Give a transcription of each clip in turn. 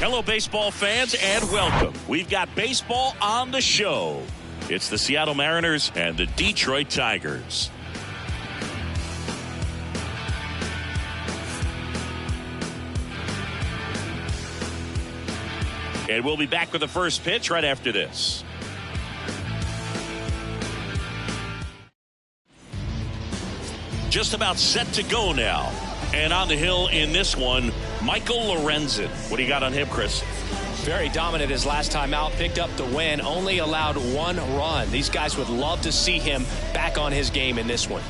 Hello, baseball fans, and welcome. We've got baseball on the show. It's the Seattle Mariners and the Detroit Tigers. And we'll be back with the first pitch right after this. Just about set to go now. And on the hill in this one, Michael Lorenzen. What do you got on him, Chris? Very dominant his last time out, picked up the win, only allowed one run. These guys would love to see him back on his game in this one.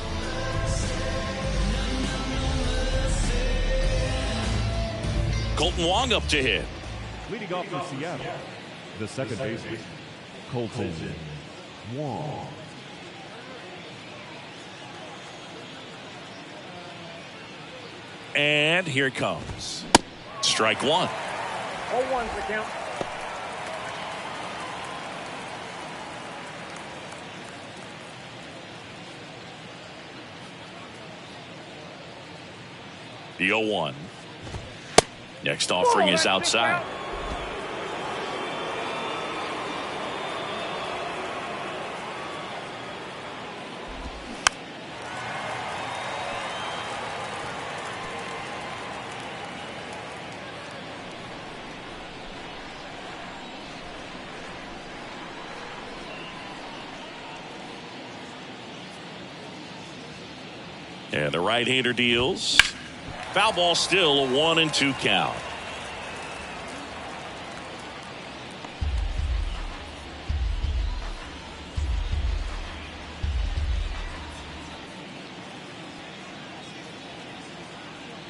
Kolten Wong up to hit. Leading off for Seattle, the second baseman, Kolten Wong. And here it comes. Strike one. 0-1's the count. The 0-1. Next offering is outside. And the right-hander deals. Foul ball, still a 1-2 count.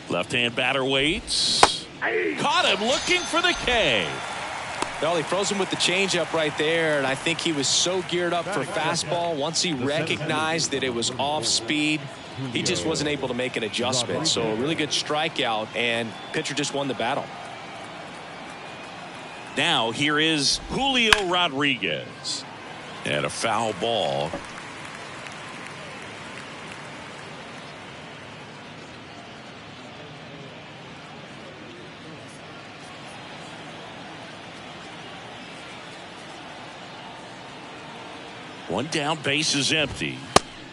Left-hand batter waits. Caught him looking for the K. Well, he froze him with the changeup right there, and I think he was so geared up for fastball. Once he recognized that it was off speed, he just wasn't able to make an adjustment. So a really good strikeout, and pitcher just won the battle. Now here is Julio Rodriguez. And a foul ball. One down, base is empty.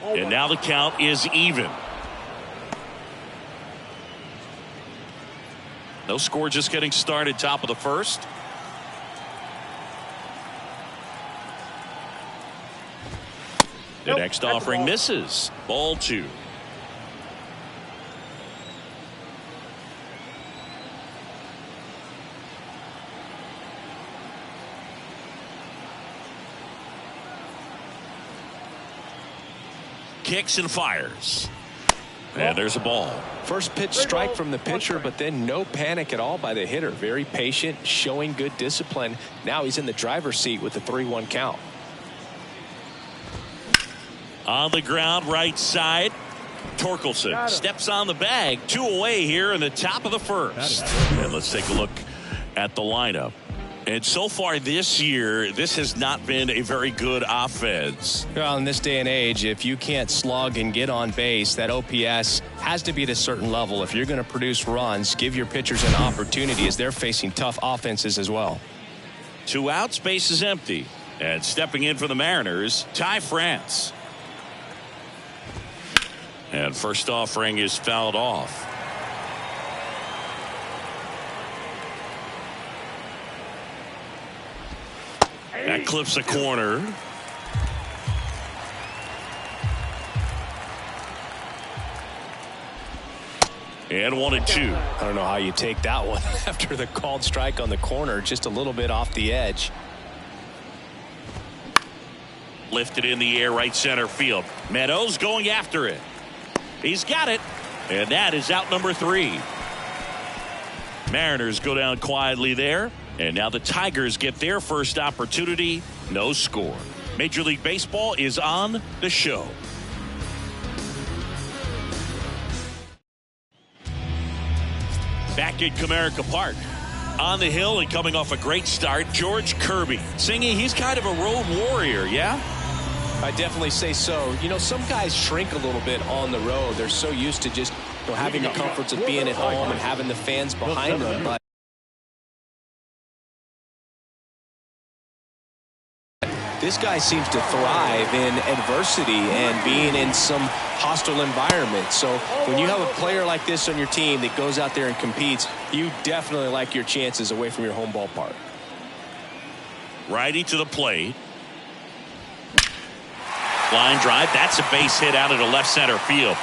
And now the count is even. No score, just getting started, top of the first. The next offering misses. Ball two. Kicks and fires. And there's a ball. First pitch strike from the pitcher, but then no panic at all by the hitter. Very patient, showing good discipline. Now he's in the driver's seat with the 3-1 count. On the ground, right side. Torkelson steps on the bag. 2 away here in the top of the first. And let's take a look at the lineup. And so far this year, this has not been a very good offense. Well, in this day and age, if you can't slug and get on base, that OPS has to be at a certain level. If you're going to produce runs, give your pitchers an opportunity as they're facing tough offenses as well. 2 outs, base is empty. And stepping in for the Mariners, Ty France. And first offering is fouled off. That clips a corner. And 1-2. I don't know how you take that one after the called strike on the corner, just a little bit off the edge. Lifted in the air, right center field. Meadows going after it. He's got it. And that is out number 3. Mariners go down quietly there. And now the Tigers get their first opportunity. No score. Major League Baseball is on the show. Back at Comerica Park. On the hill and coming off a great start, George Kirby. Singing, he's kind of a road warrior, yeah? I definitely say so. You know, some guys shrink a little bit on the road. They're so used to just having the comforts of being at home and having the fans behind them. But This guy seems to thrive in adversity and being in some hostile environment. So when you have a player like this on your team that goes out there and competes, you definitely like your chances away from your home ballpark. Righty to the plate. Line drive. That's a base hit out into left center field.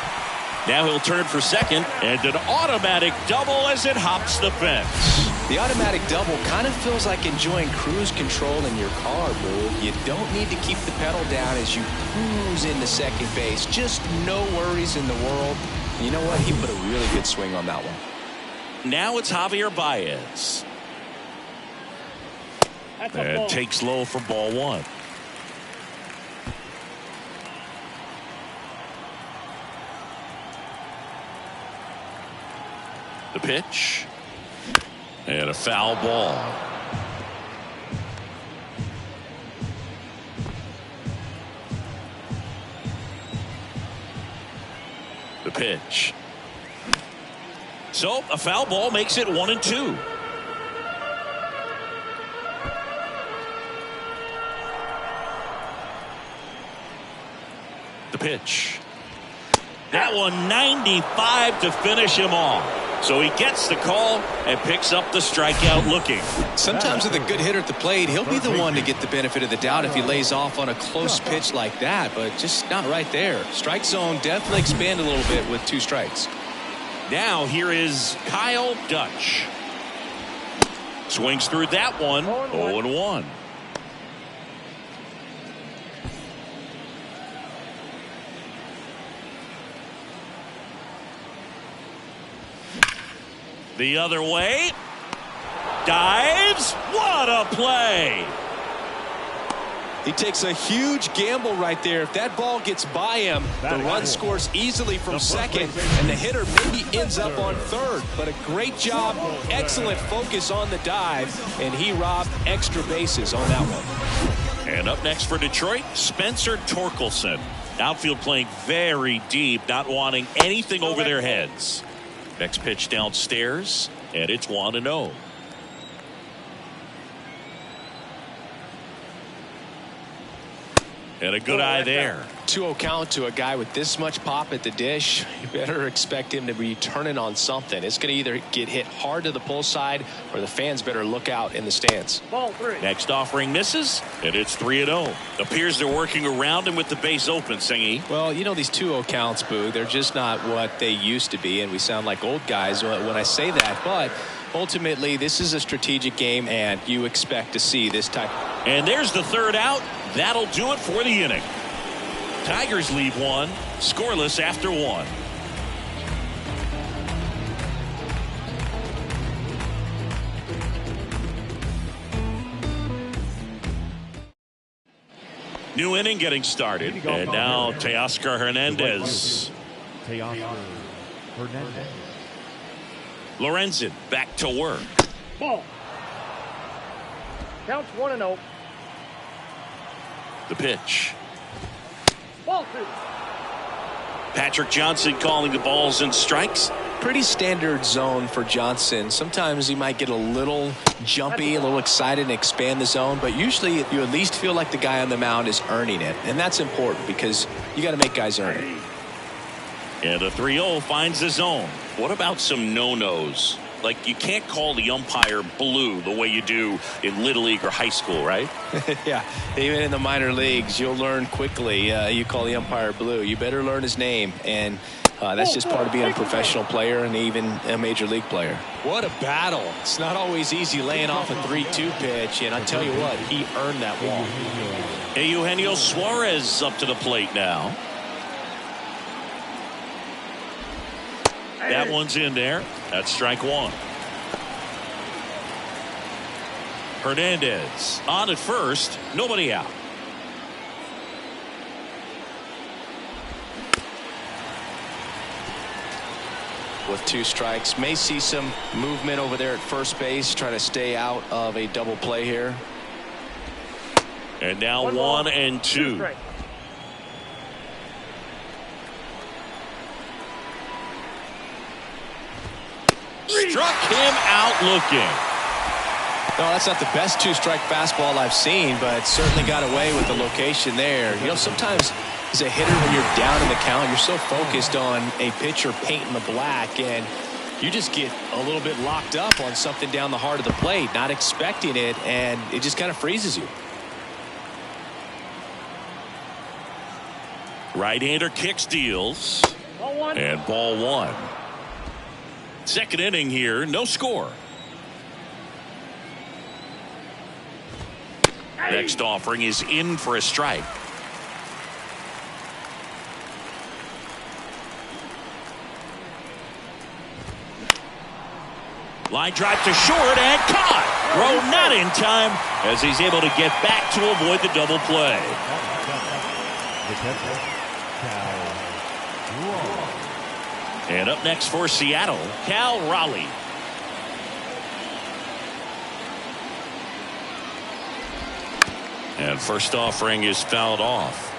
Now he'll turn for second, and an automatic double as it hops the fence. The automatic double kind of feels like enjoying cruise control in your car, Boo. You don't need to keep the pedal down as you cruise into second base. Just no worries in the world. You know what? He put a really good swing on that one. Now it's Javier Baez. And takes low for ball one. The pitch. And a foul ball. The pitch. So a foul ball makes it 1-2. The pitch. That one 95 to finish him off. So he gets the call and picks up the strikeout looking. Sometimes with a good hitter at the plate, he'll be the one to get the benefit of the doubt if he lays off on a close pitch like that, but just not right there. Strike zone definitely expand a little bit with 2 strikes. Now here is Kyle Dutch. Swings through that one. 0-1. The other way. Dives. What a play. He takes a huge gamble right there. If that ball gets by him, the run scores easily from second, and the hitter maybe ends up on third. But a great job, excellent focus on the dive, and he robbed extra bases on that one. And up next for Detroit, Spencer Torkelson. Outfield playing very deep, not wanting anything over their heads. Next pitch downstairs, and it's 1-0. And a good eye there. 2-0 count to a guy with this much pop at the dish. You better expect him to be turning on something. It's going to either get hit hard to the pull side, or the fans better look out in the stands. Ball 3. Next offering misses, and it's 3-0. Appears they're working around him with the base open, Singy. Well, you know, these 2-0 counts, Boo, they're just not what they used to be, and we sound like old guys when I say that, but ultimately this is a strategic game, and you expect to see this type. And there's the third out. That'll do it for the inning. Tigers leave one, scoreless after 1. New inning getting started, and now Teoscar Hernandez. Teoscar Hernandez. Lorenzen back to work. Ball. Counts 1-0. The pitch. Ball 2. Patrick Johnson calling the balls and strikes. Pretty standard zone for Johnson. Sometimes he might get a little jumpy, a little excited and expand the zone, but usually you at least feel like the guy on the mound is earning it, and that's important because you got to make guys earn it. And a 3-0 finds the zone. What about some no-nos? Like, you can't call the umpire blue the way you do in Little League or high school, right? Yeah, even in the minor leagues, you'll learn quickly. You call the umpire blue. You better learn his name, and that's just part of being a professional player and even a major league player. What a battle. It's not always easy laying off a 3-2 pitch, and I tell you what, he earned that ball. Eugenio Suarez up to the plate now. That one's in there. That's strike 1. Hernandez on at first. Nobody out. With 2 strikes, may see some movement over there at first base, trying to stay out of a double play here. And now 1 and 2. Struck him out looking. No, that's not the best two-strike fastball I've seen, but certainly got away with the location there. You know, sometimes as a hitter, when you're down in the count, you're so focused on a pitcher painting the black, and you just get a little bit locked up on something down the heart of the plate, not expecting it, and it just kind of freezes you. Right-hander kicks, deals, Ball one. and ball one. Second inning here, no score. Next offering is in for a strike. Line drive to short and caught. Throw not in time as he's able to get back to avoid the double play. The catcher, Cal Raleigh. And up next for Seattle, Cal Raleigh. And first offering is fouled off.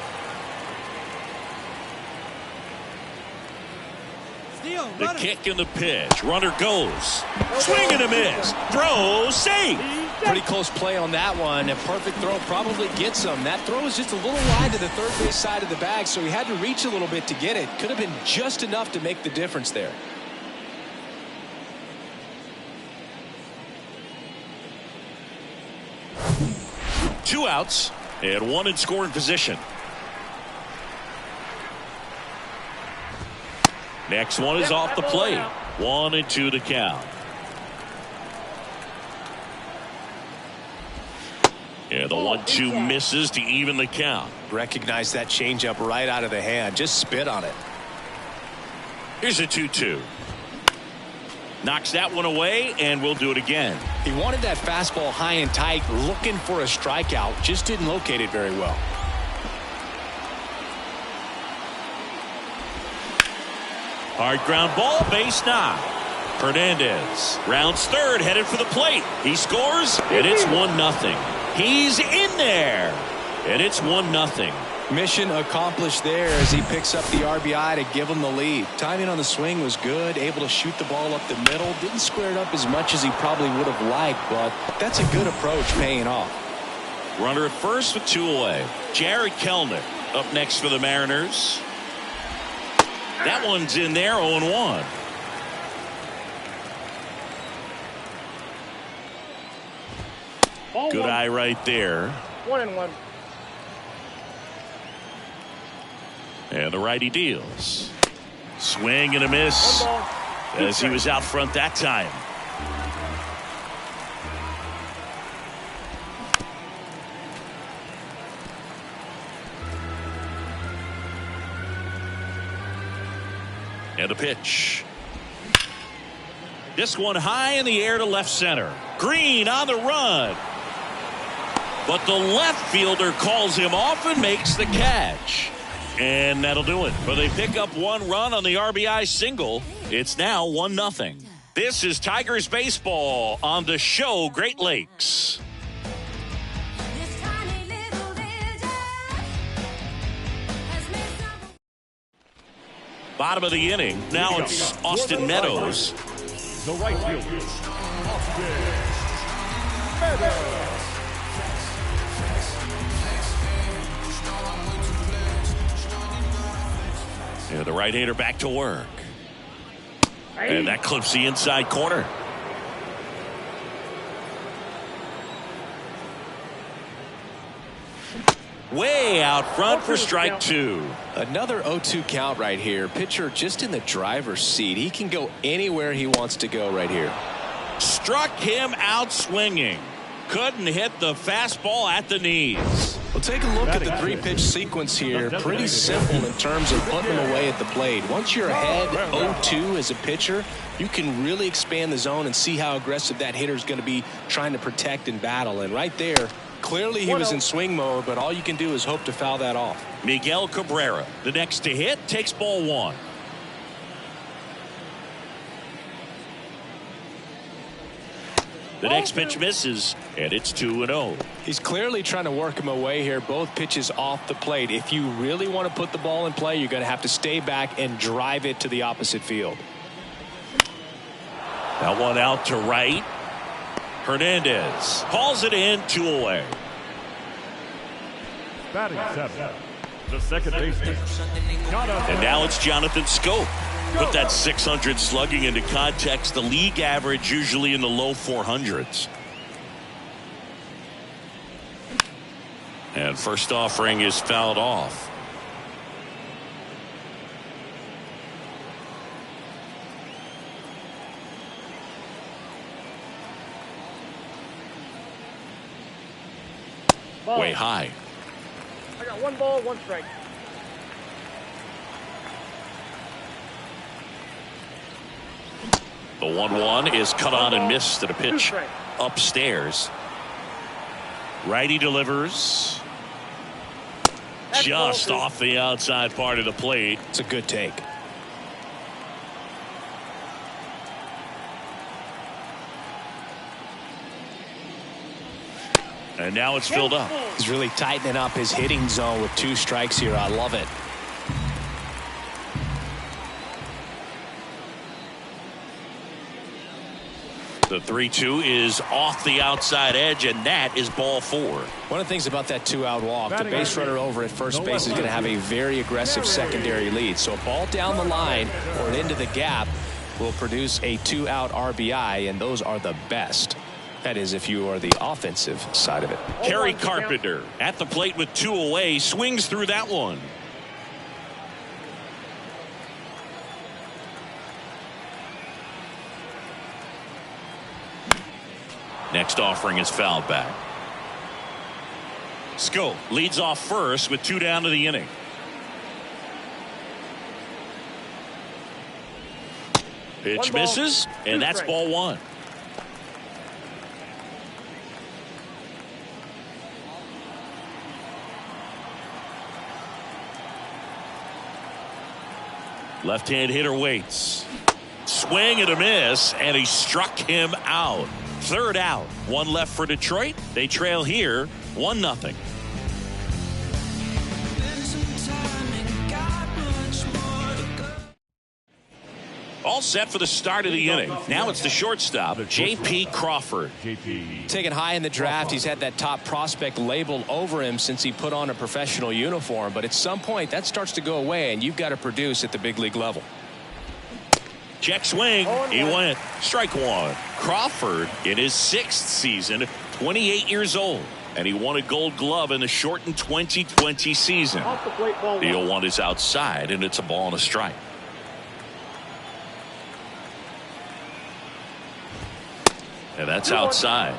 The kick and the pitch. Runner goes. Swing and a miss. Throw safe. Pretty close play on that one. A perfect throw probably gets him. That throw was just a little wide to the third base side of the bag, so he had to reach a little bit to get it. Could have been just enough to make the difference there. Two outs and one in scoring position. Next one is off the plate. 1-2 to count. And the 1-2 misses to even the count. Recognize that changeup right out of the hand. Just spit on it. Here's a 2-2. Knocks that one away, and we'll do it again. He wanted that fastball high and tight, looking for a strikeout. Just didn't locate it very well. Hard ground ball, base knock. Hernandez rounds third, headed for the plate. He scores, and it's 1-0. He's in there, and it's 1-0. Mission accomplished there as he picks up the RBI to give him the lead. Timing on the swing was good, able to shoot the ball up the middle. Didn't square it up as much as he probably would have liked, but that's a good approach paying off. Runner at first with 2 away. Jared Kelenic up next for the Mariners. That one's in there, 0-1. Ball Good one. eye right there. 1-1. And the righty deals. Swing and a miss One ball. as he was out front that time. And a pitch. This one high in the air to left center. Green on the run. But the left fielder calls him off and makes the catch. And that'll do it. But they pick up 1 run on the RBI single. It's now 1-0. This is Tigers baseball on the show Great Lakes. Bottom of the inning. Now it's Austin Meadows. The right fielder, Austin Meadows. And the right-hander back to work. And that clips the inside corner. Way out front for strike 2. Another 0-2 count right here. Pitcher just in the driver's seat. He can go anywhere he wants to go right here. Struck him out swinging. Couldn't hit the fastball at the knees. Well, take a look at the 3-pitch sequence here. Pretty simple in terms of putting them away at the plate. Once you're ahead 0-2 as a pitcher, you can really expand the zone and see how aggressive that hitter is going to be trying to protect and battle. And right there, clearly he was in swing mode, but all you can do is hope to foul that off. Miguel Cabrera, the next to hit, takes ball 1. The next pitch misses, and it's 2-0. He's clearly trying to work him away here. Both pitches off the plate. If you really want to put the ball in play, you're going to have to stay back and drive it to the opposite field. That one out to right. Hernandez hauls it in, 2 away. Batting 7, the second baseman, And now it's Jonathan Schoop. Put that 600 slugging into context. The league average usually in the low 400s. And first offering is fouled off. Ball. Way high. I got 1 ball, 1 strike. The 1-1 is cut on and missed at a pitch upstairs. Righty delivers. Just off the outside part of the plate. It's a good take. And now it's filled up. He's really tightening up his hitting zone with 2 strikes here. I love it. The 3-2 is off the outside edge, and that is ball 4. One of the things about that 2-out walk, the base runner over at first base is going to have a very aggressive secondary lead. So a ball down the line or into the gap will produce a 2-out RBI, and those are the best. That is, if you are the offensive side of it. Kerry Carpenter at the plate with 2 away, swings through that one. Next offering is fouled back. Schoop leads off first with 2 down to the inning. Pitch misses, and that's ball 1. Left-hand hitter waits. Swing and a miss, and he struck him out. 3rd out. 1 left for Detroit. They trail here 1-0. All set for the start of the inning. Now it's the shortstop, J.P. Crawford. Taken high in the draft, he's had that top prospect labeled over him since he put on a professional uniform. But at some point, that starts to go away, and you've got to produce at the big league level. Check swing. He went. Strike 1. Crawford in his 6th season, 28 years old. And he won a Gold Glove in the shortened 2020 season. Off the plate, ball 1. The 0-1 is outside, and it's a ball and a strike. And that's outside.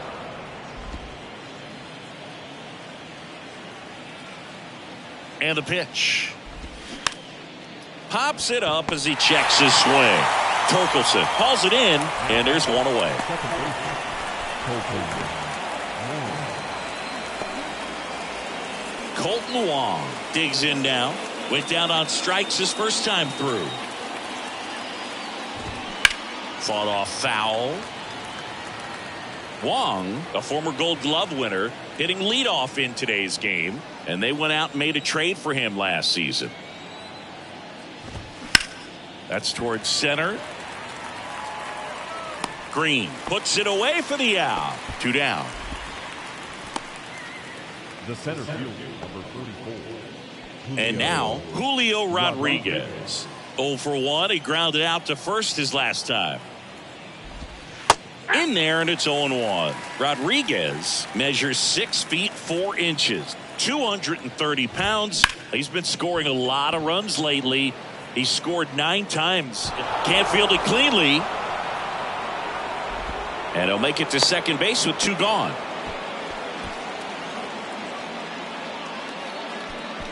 And the pitch. Pops it up as he checks his swing. Torkelson hauls it in, and there's 1 away. Colton Wong digs in now. Went down on strikes his first time through. Fought off foul. Wong, a former Gold Glove winner, hitting leadoff in today's game, and they went out and made a trade for him last season. That's towards center. Green puts it away for the out. 2 down. The center fielder, number 34. And now Julio Rodriguez. 0 for 1. He grounded out to first his last time. In there, and it's 0-1. Rodriguez measures 6 feet 4 inches, 230 pounds. He's been scoring a lot of runs lately. He scored 9 times. Can't field it cleanly. And he'll make it to second base with 2 gone.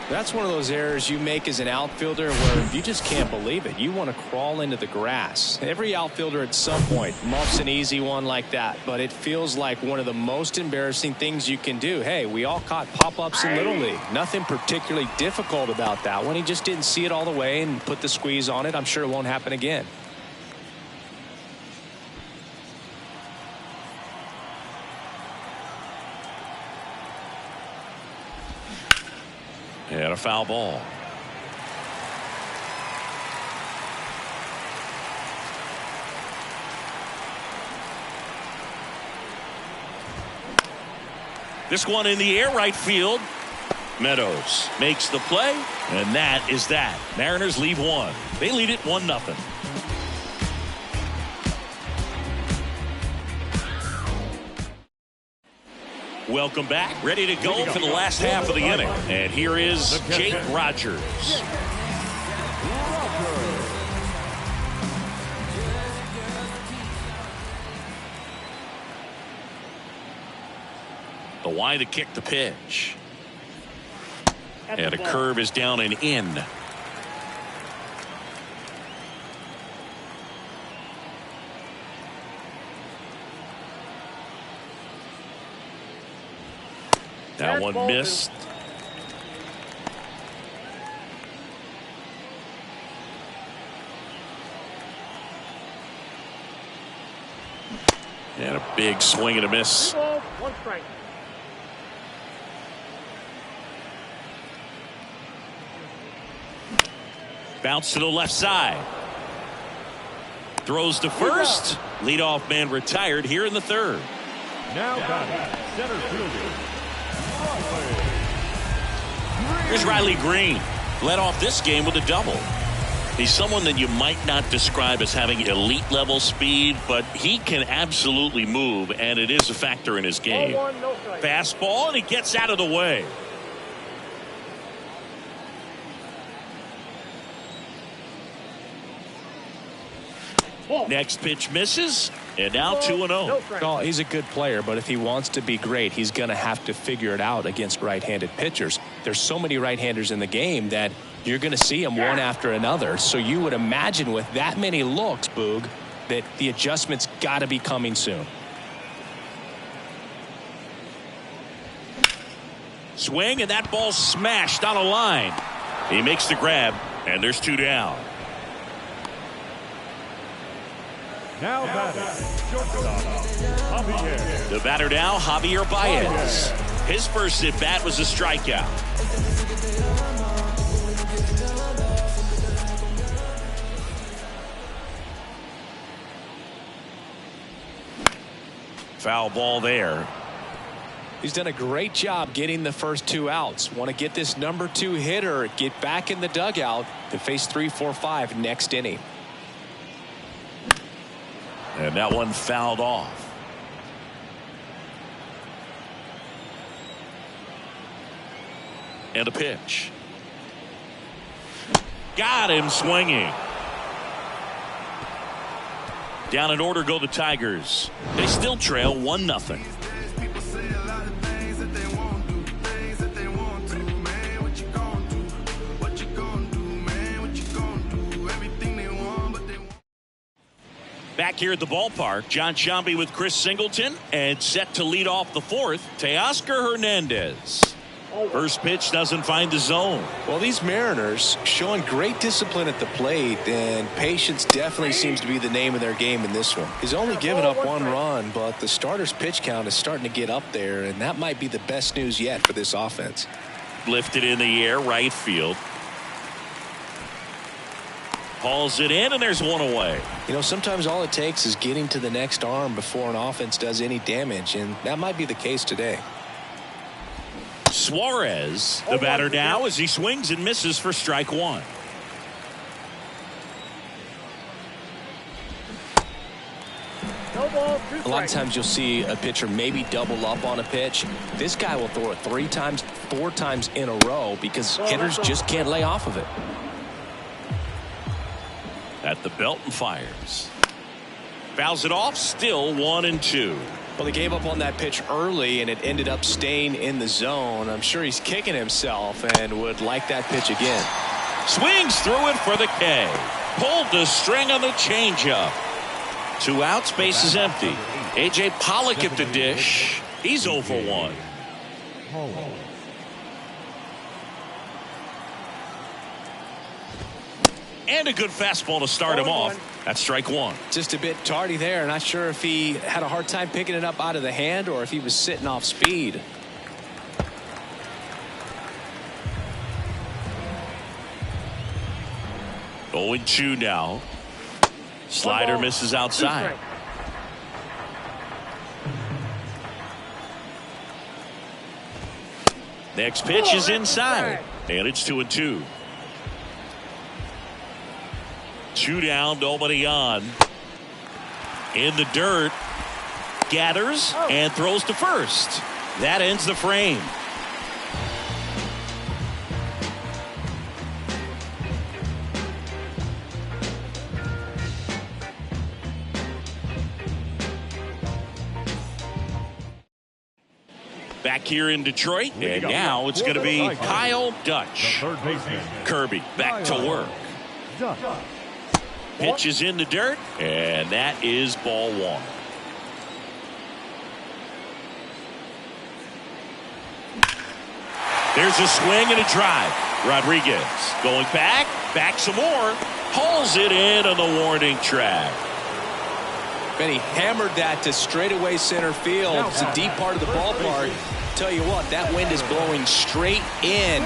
That's one of those errors you make as an outfielder where you just can't believe it. You want to crawl into the grass. Every outfielder at some point muffs an easy one like that, but it feels like one of the most embarrassing things you can do. Hey, we all caught pop-ups in Little League. Nothing particularly difficult about that one. He just didn't see it all the way and put the squeeze on it. I'm sure it won't happen again. And a foul ball. This one in the air, right field. Meadows makes the play, and that is that. Mariners leave one. They lead it 1-0. Welcome back. Ready to go for the last half of the inning. And here is Jake Rogers. The wide to kick the pitch. And a curve is down and in. That one missed. And a big swing and a miss. 3 balls, 1 strike. Bounce to the left side. Throws to first. Leadoff man retired here in the third. Now batting, center fielder. Here's Riley Green. Led off this game with a double. He's someone that you might not describe as having elite level speed, but he can absolutely move, and it is a factor in his game. Ball 1, no strike. Fastball, and he gets out of the way. Next pitch misses, and now 2-0. No strike. Oh, he's a good player, but if he wants to be great, he's going to have to figure it out against right-handed pitchers. There's so many right-handers in the game that you're going to see them one after another. So you would imagine with that many looks, Boog, that the adjustment's got to be coming soon. Swing, and that ball smashed on a line. He makes the grab, and there's 2 down. Now batting, shortstop, Javier. The batter now, Javier Baez. His first at bat was a strikeout. Foul ball there. He's done a great job getting the first 2 outs. Want to get this number 2 hitter, get back in the dugout to face 3, 4, 5 next inning. And that one fouled off. And a pitch. Got him swinging. Down in order go the Tigers. They still trail 1-0. Back here at the ballpark, John Sciambi with Chris Singleton, and set to lead off the fourth, Teoscar Hernandez. First pitch doesn't find the zone. Well, these Mariners showing great discipline at the plate, and patience definitely seems to be the name of their game in this one. He's only given up 1 run, but the starter's pitch count is starting to get up there, and that might be the best news yet for this offense. Lifted in the air, right field. Hauls it in, and there's 1 away. You know, sometimes all it takes is getting to the next arm before an offense does any damage, and that might be the case today. Suarez, the batter now, as he swings and misses for strike 1. No ball, 2 strikes. A lot of times you'll see a pitcher maybe double up on a pitch. This guy will throw it 3 times, 4 times in a row because hitters just can't lay off of it. At the belt and fires. Fouls it off, still 1-2. Well, they gave up on that pitch early, and it ended up staying in the zone. I'm sure he's kicking himself and would like that pitch again. Swings through it for the K. Pulled the string on the changeup. 2 outs, base is empty. A.J. Pollock at the dish. He's 0 for 1. And a good fastball to start him off. That's strike 1. Just a bit tardy there. Not sure if he had a hard time picking it up out of the hand or if he was sitting off speed. Oh, 2 now. Slider misses outside. Next pitch is inside, and it's 2-2. 2 down, nobody on. In the dirt, gathers and throws to first. That ends the frame. Back here in Detroit, and now it's going to be Kyle Dutch. Third baseman. Kirby back to work. Dutch. Pitch is in the dirt, and that is ball 1. There's a swing and a drive. Rodriguez going back some more. Hauls it in on the warning track. And he hammered that to straightaway center field. It's a deep part of the ballpark. Tell you what, that wind is blowing straight in.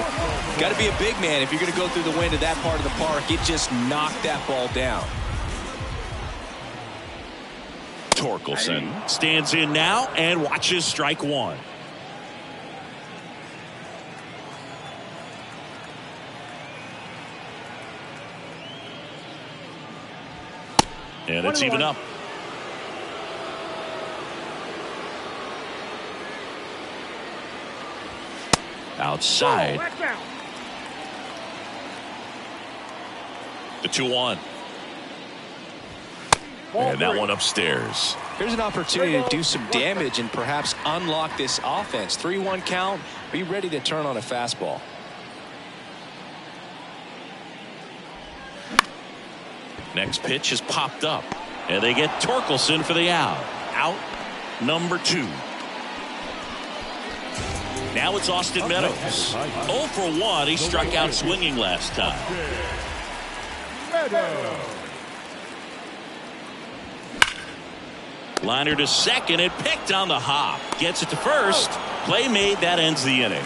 Got to be a big man if you're going to go through the wind of that part of the park. It just knocked that ball down. Torkelson stands in now and watches strike 1. And it's even up. Outside. The 2-1. And that one upstairs. Here's an opportunity to do some damage and perhaps unlock this offense. 3-1 count. Be ready to turn on a fastball. Next pitch is popped up. And they get Torkelson for the out. Out number 2. Now it's Austin Meadows. 0 for 1. He struck out swinging last time. Liner to second and picked on the hop. Gets it to first. Play made. That ends the inning.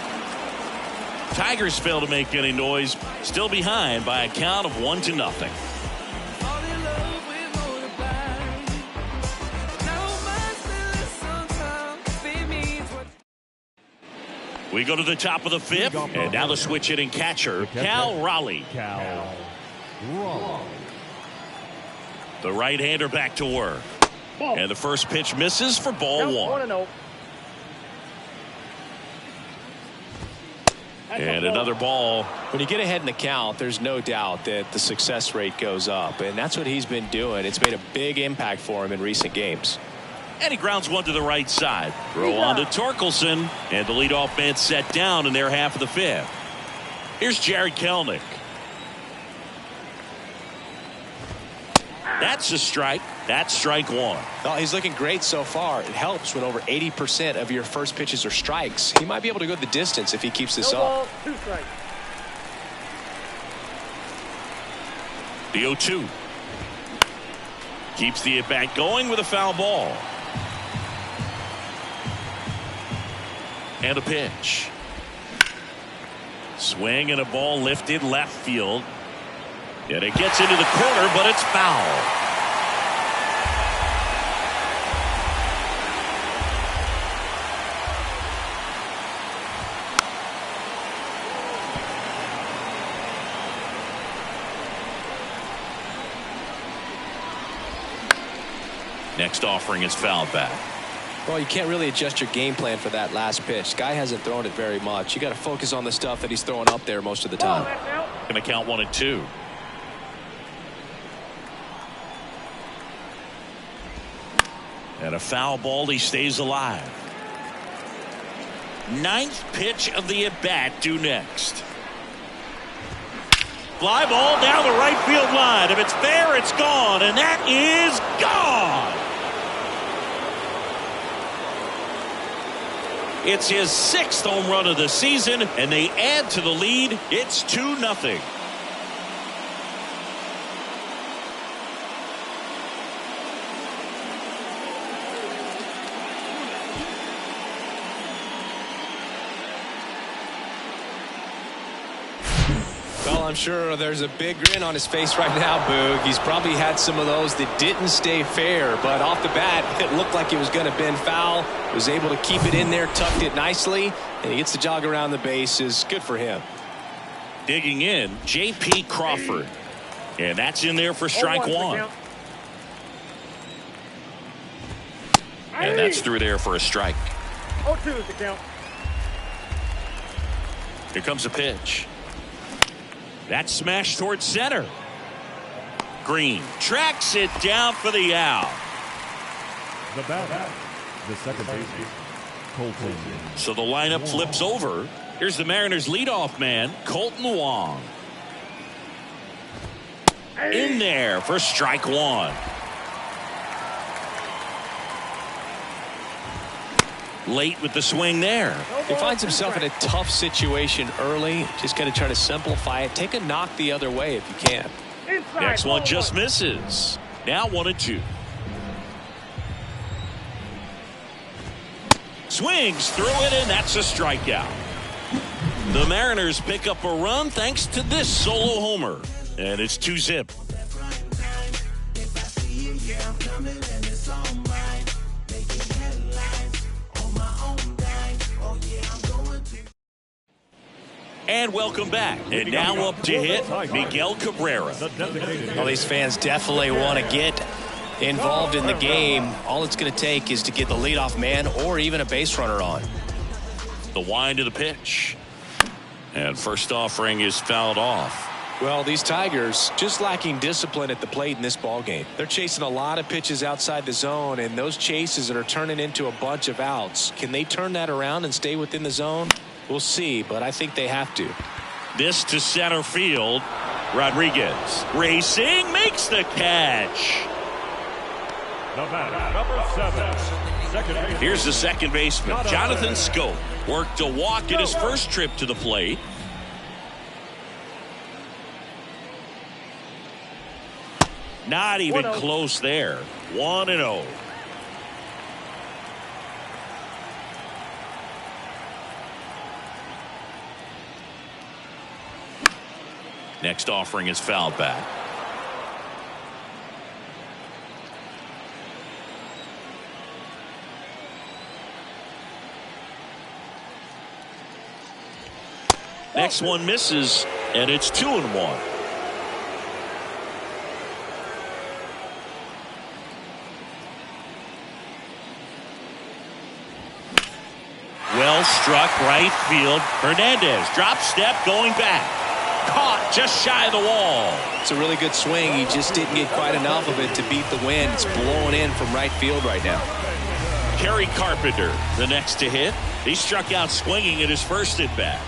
Tigers fail to make any noise. Still behind by a count of 1-0. We go to the top of the 5th, and now the switch hitting catcher, Cal Raleigh. The right-hander back to work. And the first pitch misses for ball 1. And another ball. When you get ahead in the count, there's no doubt that the success rate goes up, and that's what he's been doing. It's made a big impact for him in recent games. And he grounds one to the right side. Throw on to Torkelson. And the leadoff man set down in their half of the 5th. Here's Jared Kelenic. That's a strike. That's strike 1. Well, he's looking great so far. It helps when over 80% of your first pitches are strikes. He might be able to go the distance if he keeps this up. The 0-2. Keeps the at-bat going with a foul ball. And a pitch. Swing and a ball lifted left field. And it gets into the corner, but it's foul. Next offering is fouled back. Well, you can't really adjust your game plan for that last pitch. Guy hasn't thrown it very much. You got to focus on the stuff that he's throwing up there most of the time. Going to count 1-2. And a foul ball. He stays alive. 9th pitch of the at-bat due next. Fly ball down the right field line. If it's there, it's gone. And that is gone. It's his 6th home run of the season, and they add to the lead. It's 2-0. Well, I'm sure there's a big grin on his face right now, Boog. He's probably had some of those that didn't stay fair, but off the bat, it looked like it was going to bend foul. Was able to keep it in there, tucked it nicely, and he gets to jog around the bases. Good for him. Digging in, J.P. Crawford. And that's in there for strike one. And that's through there for a strike. 0-2 is the count. Here comes a pitch. That's smashed towards center. Green tracks it down for the out. The batter, the second baseman, Colton. So the lineup flips over. Here's the Mariners' leadoff man, Colton Wong. In there for strike one. Late with the swing there. He finds himself in a tough situation early. Just got to try to simplify it. Take a knock the other way if you can. Next one just misses. Now 1-2. Swings through it, and that's a strikeout. The Mariners pick up a run thanks to this solo homer. And it's 2-zip. And welcome back. And now up to hit, Miguel Cabrera. Well, these fans definitely want to get involved in the game. All it's going to take is to get the leadoff man or even a base runner on. The wind of the pitch. And first offering is fouled off. Well, these Tigers just lacking discipline at the plate in this ball game. They're chasing a lot of pitches outside the zone, and those chases are turning into a bunch of outs. Can they turn that around and stay within the zone? We'll see, but I think they have to. This to center field. Rodriguez racing, makes the catch. The batter, number 7, second baseman. Here's the second baseman, Jonathan Schoop. Worked a walk at his first trip to the plate. Not even close there. 1-0. Next offering is fouled back. Next one misses, and it's 2-1. Well struck right field. Hernandez drop step going back. Caught just shy of the wall. It's a really good swing. He just didn't get quite enough of it to beat the wind. It's blowing in from right field right now. Kerry Carpenter, the next to hit. He struck out swinging at his first at bat.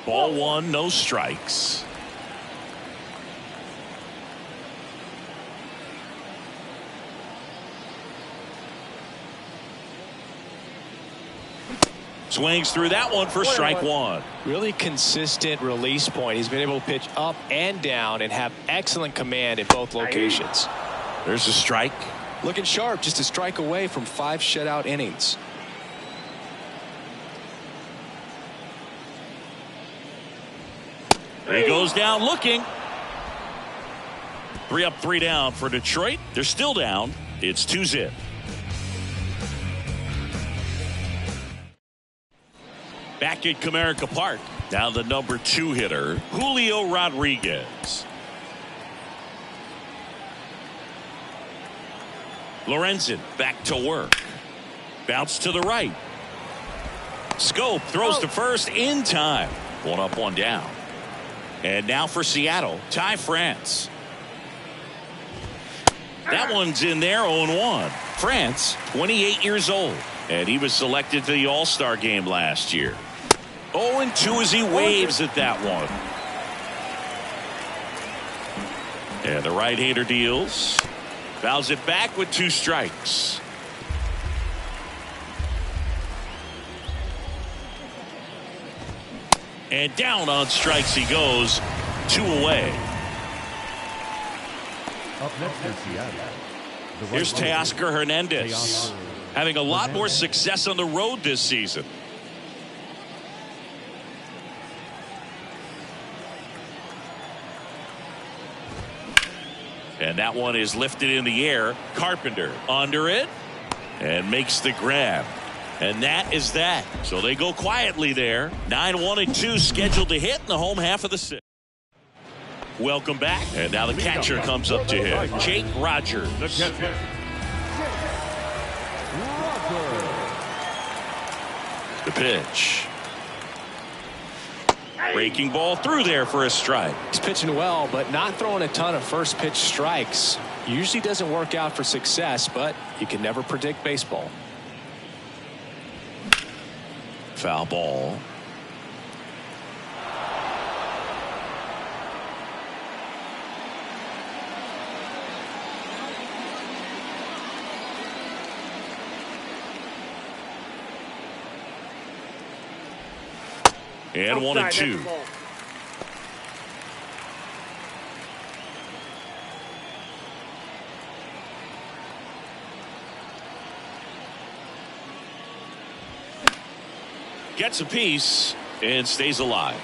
Ball one, no strikes. Swings through that one for strike one. Really consistent release point. He's been able to pitch up and down and have excellent command in both locations. There's a strike. Looking sharp, just a strike away from 5 shutout innings. He goes down looking. 3 up, 3 down for Detroit. They're still down. It's 2-zip. Back at Comerica Park. Now the number 2 hitter, Julio Rodriguez. Lorenzen back to work. Bounce to the right. Schoop throws to first in time. 1 up, 1 down. And now for Seattle, Ty France. That one's in there, 0-1. France, 28 years old. And he was selected to the All-Star game last year. 0-2 as he waves at that one. And the right-hander deals. Fouls it back with 2 strikes. And down on strikes he goes. 2 away. Up next is Seattle. Here's Teoscar Hernandez. having a lot more success on the road this season. And that one is lifted in the air. Carpenter under it and makes the grab. And that is that. So they go quietly there. 9-1-2 scheduled to hit in the home half of the sixth. Welcome back. And now the catcher comes up to him. Jake Rogers. The catcher, The pitch. Breaking ball through there for a strike. He's pitching well, but not throwing a ton of first pitch strikes. Usually doesn't work out for success, but you can never predict baseball. Foul ball. And 1-2. Gets a piece and stays alive.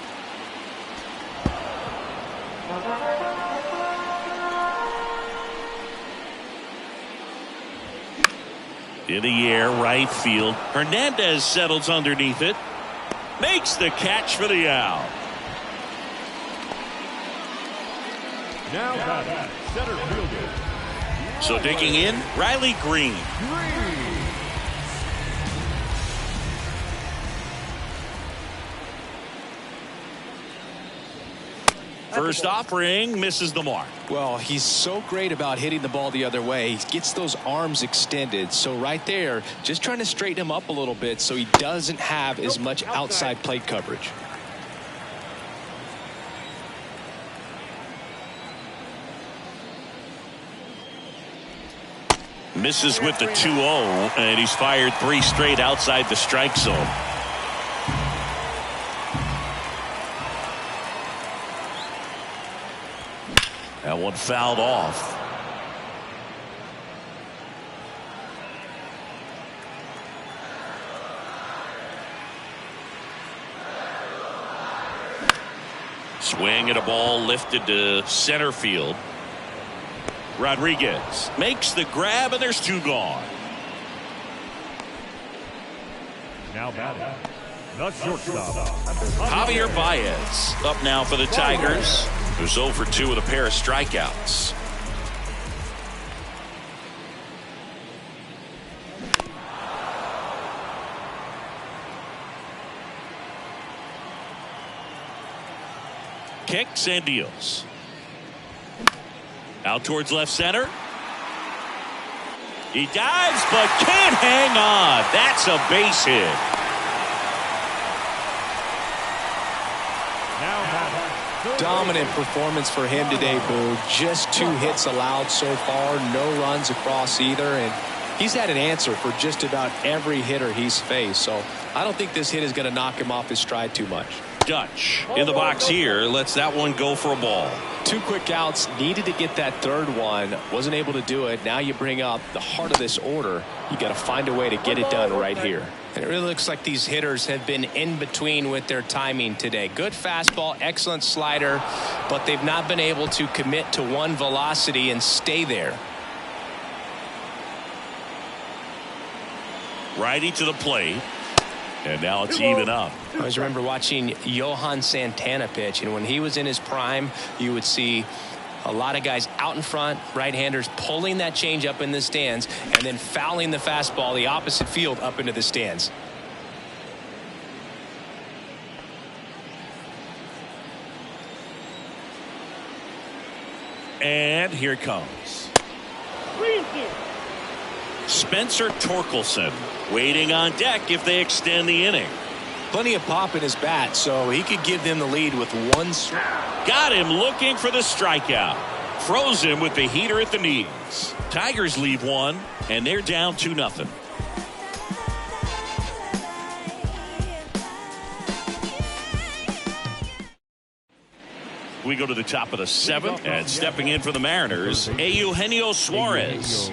In the air, right field. Hernandez settles underneath it. Makes the catch for the out. now batting, center fielder. So digging in, Riley Green. First offering misses the mark. Well, he's so great about hitting the ball the other way. He gets those arms extended. So right there, just trying to straighten him up a little bit so he doesn't have as much outside plate coverage. Misses with the 2-0, and he's fired 3 straight outside the strike zone. That one fouled off. Swing at a ball lifted to center field. Rodriguez makes the grab, and there's 2 gone. Now batting, the shortstop, Javier Baez up now for the Tigers. Who's 0 for 2 with a pair of strikeouts. Kicks and deals. Out towards left center. He dives but can't hang on. That's a base hit. now batting, Dominant performance for him today, Boo. Just 2 hits allowed so far, no runs across either, and he's had an answer for just about every hitter he's faced. So I don't think this hit is going to knock him off his stride too much. Dutch in the box here, lets that one go for a ball. 2 quick outs, needed to get that 3rd one, wasn't able to do it. Now you bring up the heart of this order. You got to find a way to get it done right here. And it really looks like these hitters have been in between with their timing today. Good fastball, excellent slider, but they've not been able to commit to one velocity and stay there. Righty to the plate. And now it's even up. I always remember watching Johan Santana pitch, and when he was in his prime, you would see a lot of guys out in front, right-handers pulling that change up in the stands and then fouling the fastball the opposite field up into the stands. And here it comes. Spencer Torkelson waiting on deck if they extend the inning. Plenty of pop in his bat, so he could give them the lead with 1 strike. Got him looking for the strikeout. Froze him with the heater at the knees. Tigers leave 1, and they're down 2-0. We go to the top of the 7th, and stepping in for the Mariners, Eugenio Suarez.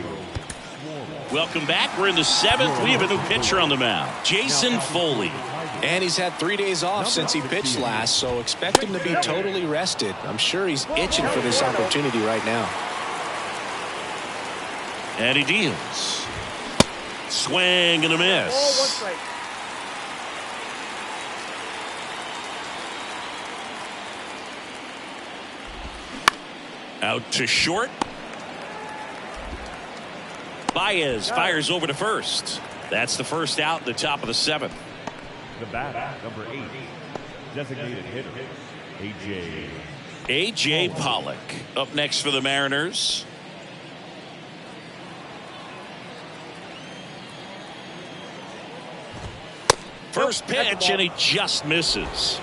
Welcome back. We're in the 7th. We have a new pitcher on the mound, Jason Foley. And he's had 3 days off since he pitched last, so expect him to be totally rested. I'm sure he's itching for this opportunity right now. And he deals. Swing and a miss. Ball, 1 strike. Out to short. Baez fires over to first. That's the first out, the top of the 7th. The batter, number 8, designated hitter, A.J. Pollock up next for the Mariners. First pitch, and he just misses.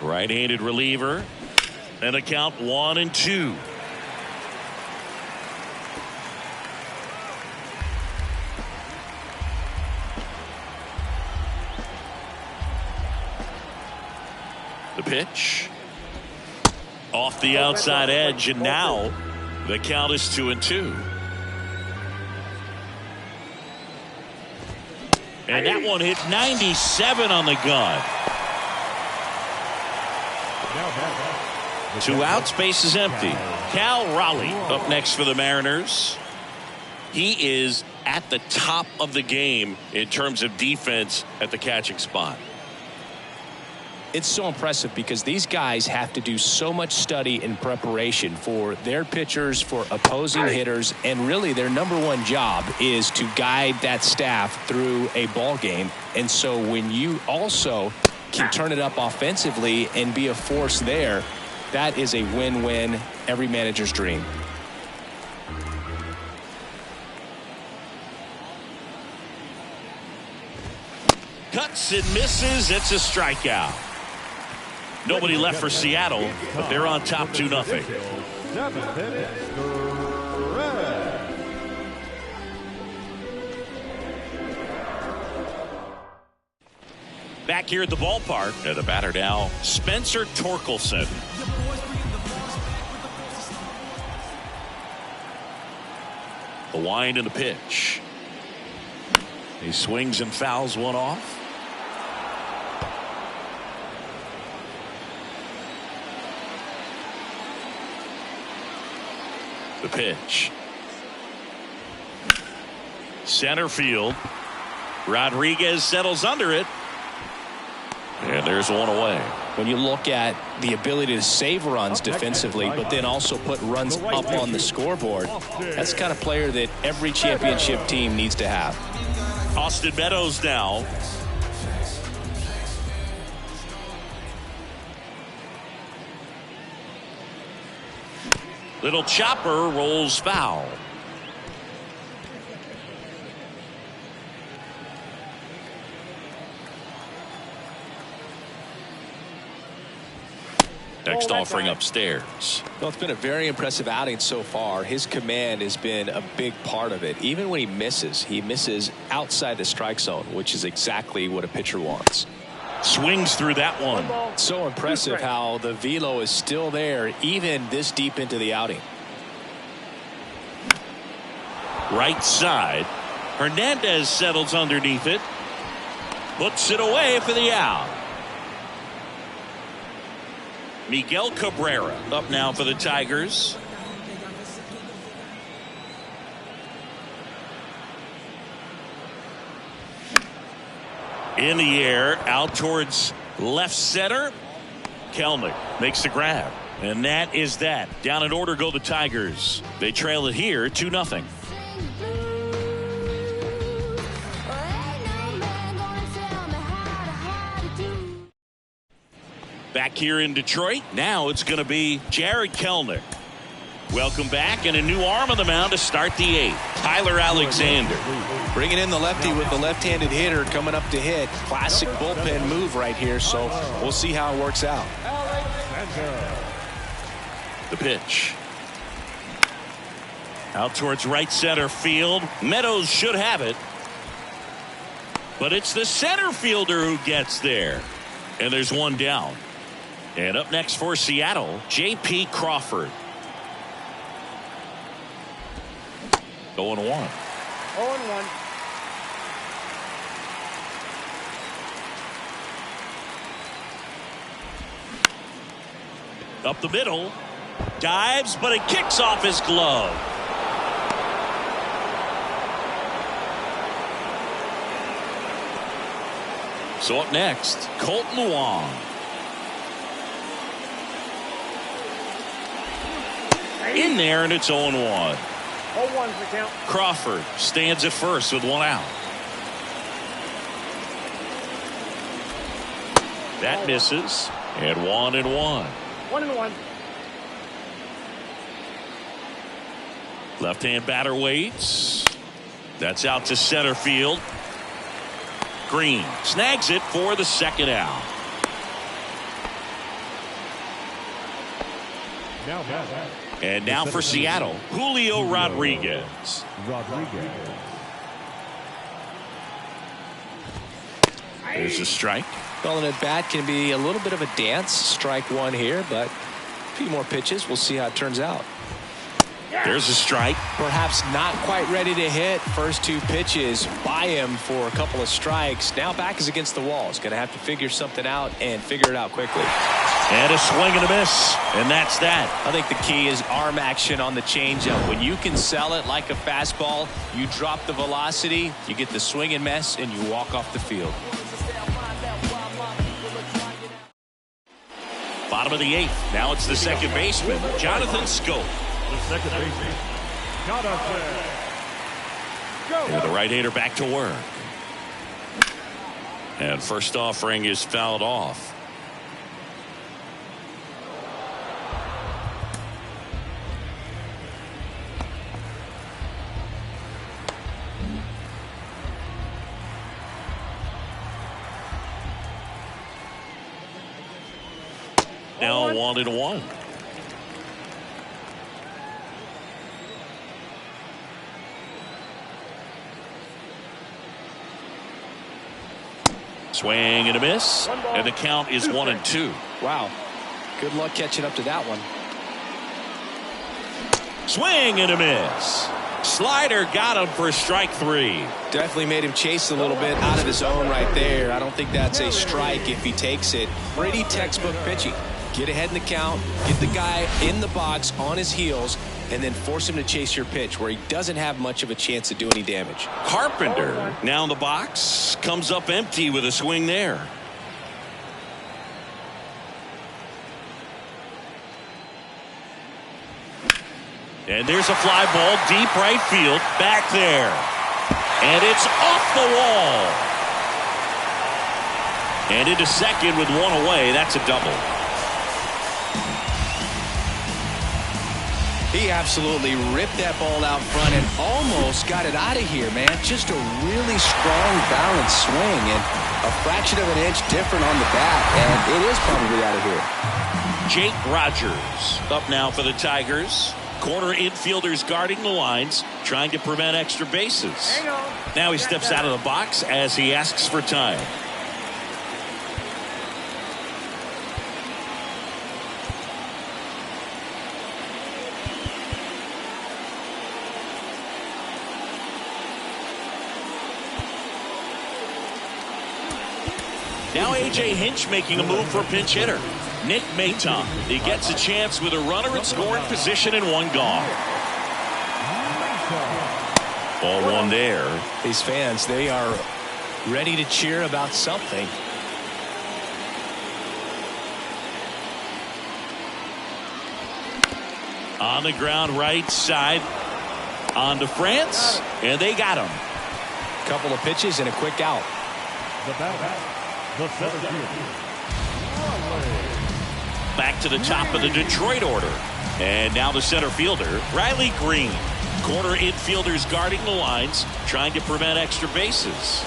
Right-handed reliever, and a count 1-2. The pitch off the outside edge, and now the count is 2-2. And that one hit 97 on the gun. 2 outs, base is empty. Cal Raleigh up next for the Mariners. He is at the top of the game in terms of defense at the catching spot. It's so impressive because these guys have to do so much study and preparation for their pitchers, for opposing hitters, and really their #1 job is to guide that staff through a ball game. And so when you also can turn it up offensively and be a force there, that is a win-win, every manager's dream. Cuts and misses. It's a strikeout. Nobody left for Seattle, but they're on top 2-0. 7th inning, Back here at the ballpark, and the batter now, Spencer Torkelson. The wind and the pitch. He swings and fouls one off. The pitch. Center field. Rodriguez settles under it. And there's one away. When you look at the ability to save runs defensively, but then also put runs up on the scoreboard, that's the kind of player that every championship team needs to have. Austin Meadows now. Little chopper rolls foul. Next offering upstairs. Well, it's been a very impressive outing so far. His command has been a big part of it. Even when he misses outside the strike zone, which is exactly what a pitcher wants. Swings through that one. So impressive how the velo is still there even this deep into the outing. Right side. Hernandez settles underneath it. Puts it away for the out. Miguel Cabrera up now for the Tigers. In the air, out towards left center. Kelnick makes the grab. And that is that. Down in order go the Tigers. They trail it here 2-0. Back here in Detroit, now it's going to be Jared Kelnick. Welcome back, and a new arm on the mound to start the 8th. Tyler Alexander. Bringing in the lefty with the left-handed hitter coming up to hit. Classic bullpen move right here, so we'll see how it works out. The pitch. Out towards right center field. Meadows should have it. But it's the center fielder who gets there. And there's one down. And up next for Seattle, J.P. Crawford. 0-1. 0-1. Up the middle. Dives, but it kicks off his glove. So up next, Colton Wong. In there, and it's 0-1. 0-1's the count. Crawford stands at first with one out. That misses. And 1-1. 1-1. Left-hand batter waits. That's out to center field. Green snags it for the second out. And now for Seattle, Julio Rodriguez. There's a strike. Well, an at-bat can be a little bit of a dance. Strike one here, but a few more pitches. We'll see how it turns out. There's a strike. Perhaps not quite ready to hit. First two pitches by him for a couple of strikes. Now back is against the wall. He's going to have to figure something out and figure it out quickly. And a swing and a miss. And that's that. I think the key is arm action on the changeup. When you can sell it like a fastball, you drop the velocity, you get the swing and miss, and you walk off the field. Bottom of the eighth. Now it's the second baseman, Jonathan Schoop. The second baseman, Jonathan. And the right-hander back to work. And first offering is fouled off. Now 1-1. Swing and a miss, and the count is 1-2. Wow. Good luck catching up to that one. Swing and a miss. Slider got him for strike three. Definitely made him chase a little bit out of his zone right there. I don't think that's a strike if he takes it. Pretty textbook pitching. Get ahead in the count, get the guy in the box on his heels, and then force him to chase your pitch where he doesn't have much of a chance to do any damage. Carpenter now in the box, comes up empty with a swing there. And there's a fly ball deep right field, back there. And it's off the wall. And into second with one away. That's a double. He absolutely ripped that ball out front and almost got it out of here, man. Just a really strong, balanced swing, and a fraction of an inch different on the bat, and it is probably out of here. Jake Rogers up now for the Tigers. Corner infielders guarding the lines, trying to prevent extra bases. Now he steps out of the box as he asks for time. Now A.J. Hinch making a move for a pinch hitter. Nick Maton. He gets a chance with a runner in scoring position and one gone. Ball one there. These fans, they are ready to cheer about something. On the ground right side. On to France. And they got him. Couple of pitches and a quick out. The batter, the center fielder. Back to the top of the Detroit order. And now the center fielder, Riley Green. Corner infielders guarding the lines, trying to prevent extra bases.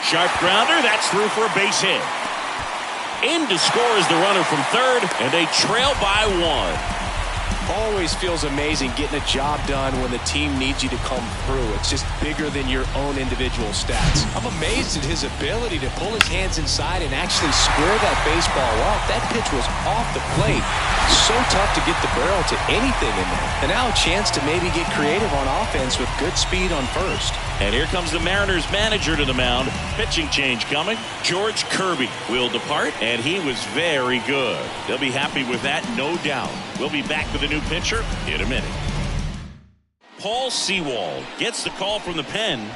Sharp grounder, that's through for a base hit. In to score is the runner from third, and they trail by one. Always feels amazing getting a job done when the team needs you to come through. It's just bigger than your own individual stats. I'm amazed at his ability to pull his hands inside and actually square that baseball up. That pitch was off the plate. So tough to get the barrel to anything in there. And now a chance to maybe get creative on offense with good speed on first. And here comes the Mariners manager to the mound. Pitching change coming. George Kirby will depart, and he was very good. They'll be happy with that, no doubt. We'll be back with a new pitcher in a minute. Paul Sewald gets the call from the pen.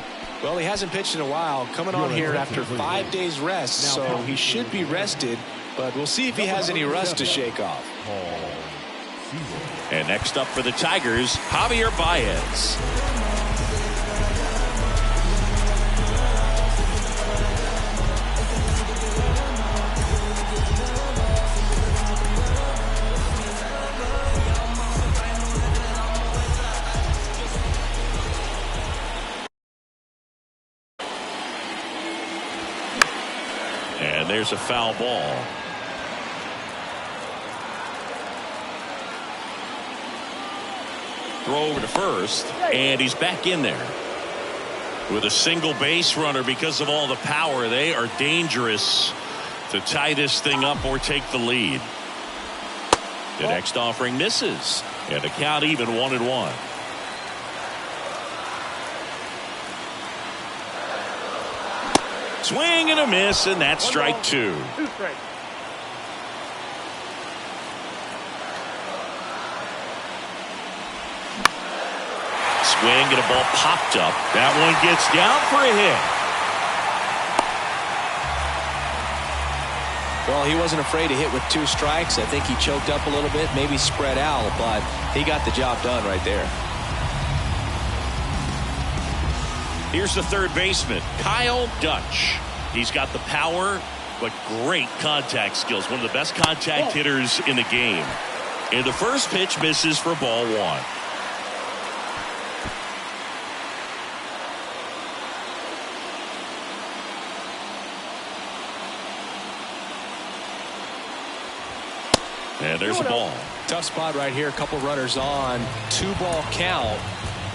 Well, he hasn't pitched in a while. Coming on here after 5 days rest, so he should be rested. But we'll see if he has any rust to shake off. And next up for the Tigers, Javier Baez. And there's a foul ball. Throw over to first, and he's back in there. With a single base runner because of all the power, they are dangerous to tie this thing up or take the lead. The next offering misses, and the count even 1-1. Swing and a miss, and that's strike two. 2 strikes. Swing and a ball popped up. That one gets down for a hit. Well, he wasn't afraid to hit with 2 strikes. I think he choked up a little bit, maybe spread out, but he got the job done right there. Here's the third baseman, Kyle Dutch. He's got the power, but great contact skills. One of the best contact hitters in the game. And the first pitch misses for ball 1. And there's a ball. Tough spot right here. A couple runners on. 2-ball count.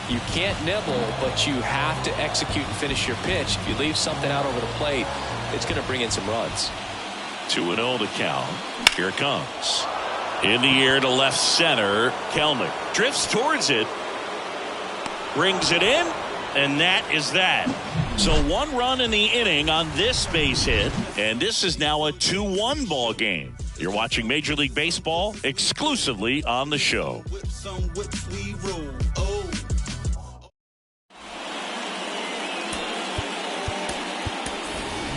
You can't nibble, but you have to execute and finish your pitch. If you leave something out over the plate, it's going to bring in some runs. 2-0 to count. Here it comes. In the air to left center. Kelnick drifts towards it. Brings it in. And that is that. So 1 run in the inning on this base hit. And this is now a 2-1 ball game. You're watching Major League Baseball exclusively on the show.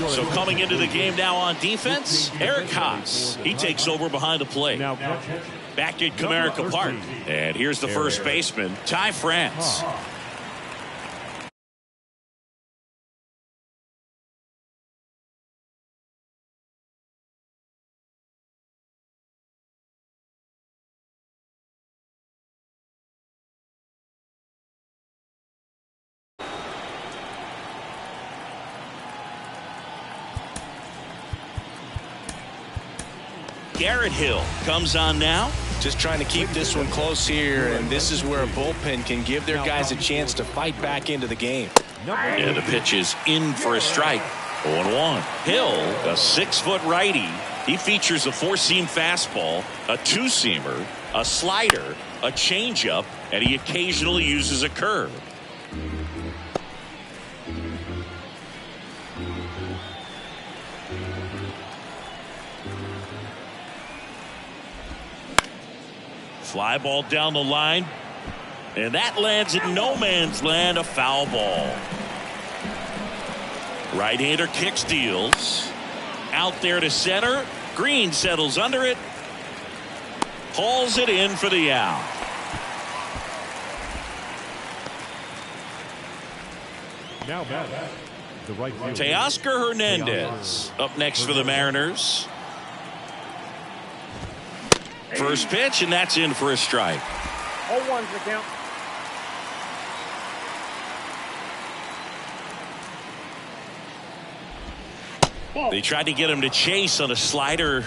So coming into the game now on defense, Eric Haas. He takes over behind the plate. Back at Comerica Park. And here's the first baseman, Ty France. Garrett Hill comes on now. Just trying to keep this one close here, and this is where a bullpen can give their guys a chance to fight back into the game. And the pitch is in for a strike. 0-1. Hill, a 6-foot righty. He features a 4-seam fastball, a 2-seamer, a slider, a changeup, and he occasionally uses a curve. Fly ball down the line, and that lands in no man's land, a foul ball. Right-hander kick steals. Out there to center. Green settles under it. Hauls it in for the out. Now back, the right fielder, Teoscar Hernandez up next for the Mariners. First pitch, and that's in for a strike. 0-1's the count. They tried to get him to chase on a slider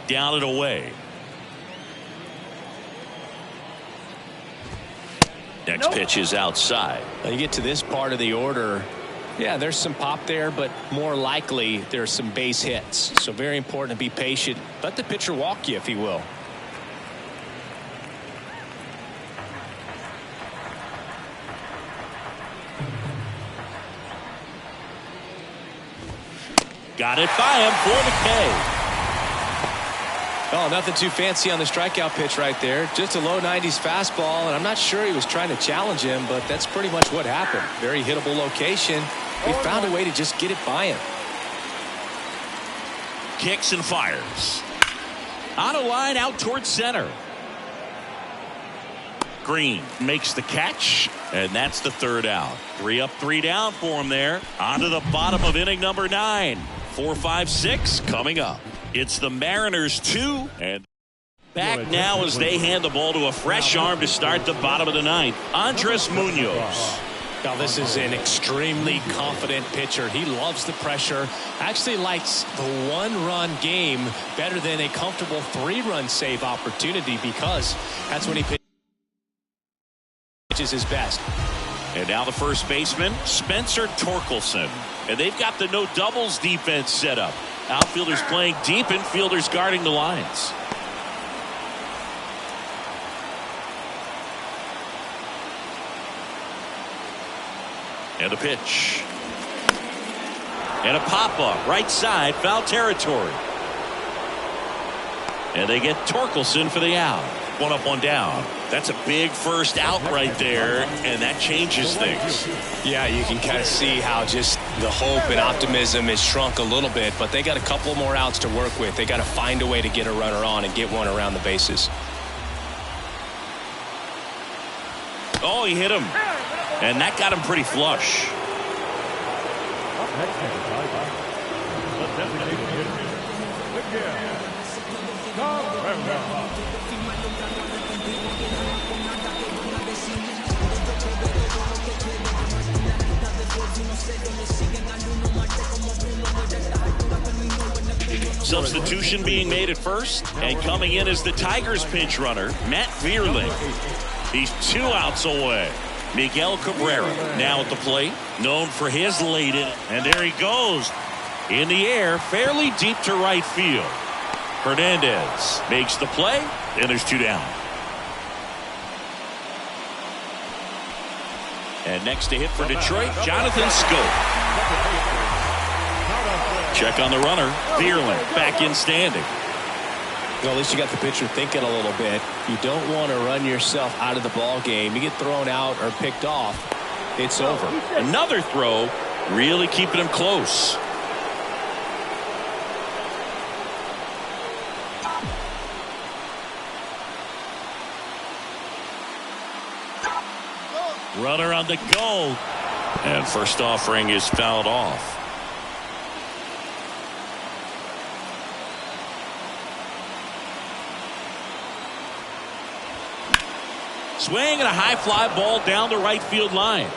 down and away. Next pitch is outside. Now you get to this part of the order. Yeah, there's some pop there, but more likely there's some base hits. So very important to be patient. Let the pitcher walk you if he will. Got it by him for the K. Oh, nothing too fancy on the strikeout pitch right there. Just a low 90s fastball, and I'm not sure he was trying to challenge him, but that's pretty much what happened. Very hittable location. He found a way to just get it by him. Kicks and fires. On a line out towards center. Green makes the catch, and that's the third out. 3 up, 3 down for him there. On to the bottom of inning number 9. 4, 5, 6 coming up. It's the Mariners 2, and back now as they hand the ball to a fresh arm to start the bottom of the 9th. Andres Munoz. Now this is an extremely confident pitcher. He loves the pressure. Actually likes the 1-run game better than a comfortable 3-run save opportunity, because that's when he pitches his best. And now the first baseman, Spencer Torkelson. And they've got the no doubles defense set up. Outfielders playing deep, infielders guarding the lines. And the pitch. And a pop-up, right side, foul territory. And they get Torkelson for the out. 1 up, 1 down. That's a big first out right there, and that changes things. Yeah, you can kind of see how just the hope and optimism is shrunk a little bit, but they got a couple more outs to work with. They got to find a way to get a runner on and get one around the bases. Oh, he hit him. And that got him pretty flush. Substitution being made at first, and coming in as the Tigers pinch runner, Matt Vierling. He's 2 outs away. Miguel Cabrera now at the plate, known for his late inning. And there he goes. In the air, fairly deep to right field. Hernandez makes the play, and there's 2 down. And next to hit for Detroit, Jonathan Schoop. Check on the runner. Vierling back in standing. Well, at least you got the pitcher thinking a little bit. You don't want to run yourself out of the ball game. You get thrown out or picked off, it's over. Another throw, really keeping him close. Runner on the go. And first offering is fouled off. Swing and a high fly ball down the right field line.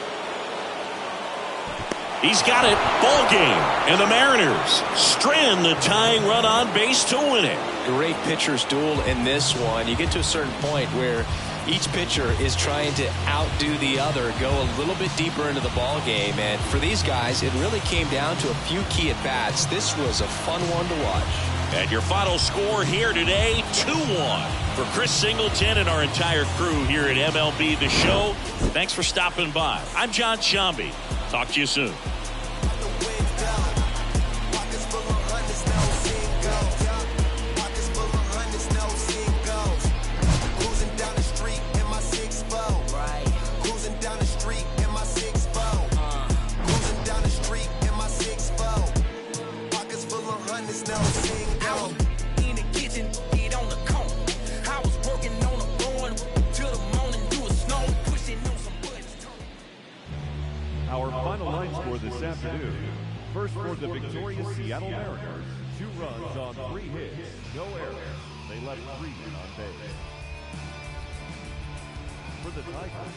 He's got it. Ball game. And the Mariners strand the tying run on base to win it. Great pitcher's duel in this one. You get to a certain point where each pitcher is trying to outdo the other, go a little bit deeper into the ball game. And for these guys, it really came down to a few key at-bats. This was a fun one to watch. And your final score here today, 2-1. For Chris Singleton and our entire crew here at MLB The Show, thanks for stopping by. I'm John Shambi. Talk to you soon. Our final line score this afternoon. First for the victorious Seattle Mariners, 2 runs on 3 hits, no errors. They left 3 men on base. For the Tigers,